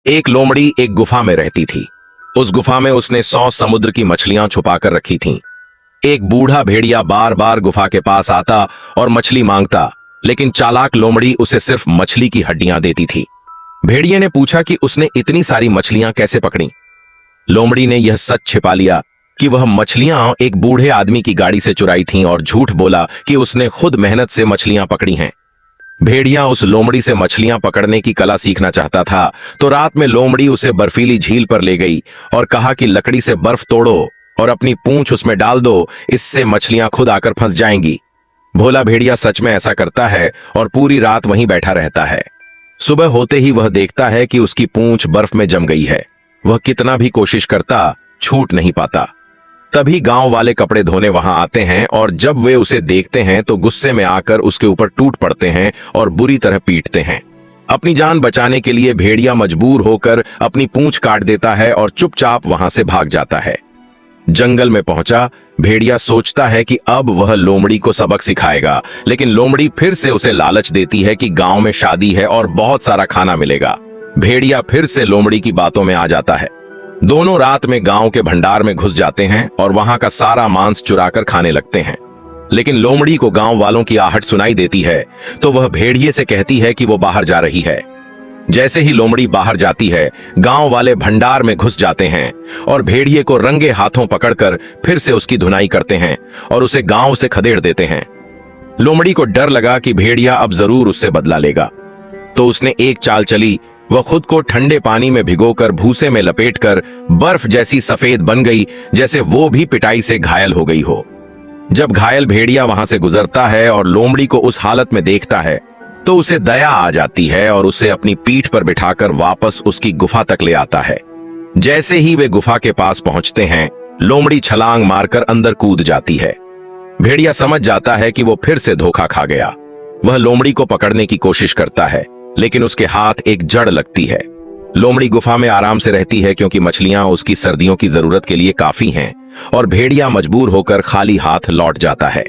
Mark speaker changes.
Speaker 1: एक लोमड़ी एक गुफा में रहती थी। उस गुफा में उसने 100 समुद्र की मछलियां छुपा कर रखी थीं। एक बूढ़ा भेड़िया बार बार गुफा के पास आता और मछली मांगता, लेकिन चालाक लोमड़ी उसे सिर्फ मछली की हड्डियां देती थी। भेड़िए ने पूछा कि उसने इतनी सारी मछलियां कैसे पकड़ी। लोमड़ी ने यह सच छिपा लिया कि वह मछलियां एक बूढ़े आदमी की गाड़ी से चुराई थीं और झूठ बोला कि उसने खुद मेहनत से मछलियां पकड़ी हैं। भेड़िया उस लोमड़ी से मछलियां पकड़ने की कला सीखना चाहता था, तो रात में लोमड़ी उसे बर्फीली झील पर ले गई और कहा कि लकड़ी से बर्फ तोड़ो और अपनी पूंछ उसमें डाल दो, इससे मछलियां खुद आकर फंस जाएंगी। भोला भेड़िया सच में ऐसा करता है और पूरी रात वहीं बैठा रहता है। सुबह होते ही वह देखता है कि उसकी पूंछ बर्फ में जम गई है। वह कितना भी कोशिश करता, छूट नहीं पाता। तभी गांव वाले कपड़े धोने वहां आते हैं और जब वे उसे देखते हैं तो गुस्से में आकर उसके ऊपर टूट पड़ते हैं और बुरी तरह पीटते हैं। अपनी जान बचाने के लिए भेड़िया मजबूर होकर अपनी पूंछ काट देता है और चुपचाप वहां से भाग जाता है। जंगल में पहुंचा भेड़िया सोचता है कि अब वह लोमड़ी को सबक सिखाएगा, लेकिन लोमड़ी फिर से उसे लालच देती है कि गांव में शादी है और बहुत सारा खाना मिलेगा। भेड़िया फिर से लोमड़ी की बातों में आ जाता है। दोनों रात में गांव के भंडार में घुस जाते हैं और वहां का सारा मांस चुराकर खाने लगते हैं। लेकिन लोमड़ी को गांव वालों की आहट सुनाई देती है, तो वह भेड़िए से कहती है कि वो बाहर जा रही है। जैसे ही लोमड़ी बाहर जाती है, गांव वाले भंडार में घुस जाते हैं और भेड़िए को रंगे हाथों पकड़कर फिर से उसकी धुनाई करते हैं और उसे गांव से खदेड़ देते हैं। लोमड़ी को डर लगा कि भेड़िया अब जरूर उससे बदला लेगा, तो उसने एक चाल चली। वह खुद को ठंडे पानी में भिगोकर भूसे में लपेटकर बर्फ जैसी सफेद बन गई, जैसे वो भी पिटाई से घायल हो गई हो। जब घायल भेड़िया वहां से गुजरता है और लोमड़ी को उस हालत में देखता है, तो उसे दया आ जाती है और उसे अपनी पीठ पर बिठाकर वापस उसकी गुफा तक ले आता है। जैसे ही वे गुफा के पास पहुंचते हैं, लोमड़ी छलांग मारकर अंदर कूद जाती है। भेड़िया समझ जाता है कि वो फिर से धोखा खा गया। वह लोमड़ी को पकड़ने की कोशिश करता है, लेकिन उसके हाथ एक जड़ लगती है। लोमड़ी गुफा में आराम से रहती है क्योंकि मछलियां उसकी सर्दियों की जरूरत के लिए काफी हैं और भेड़िया मजबूर होकर खाली हाथ लौट जाता है।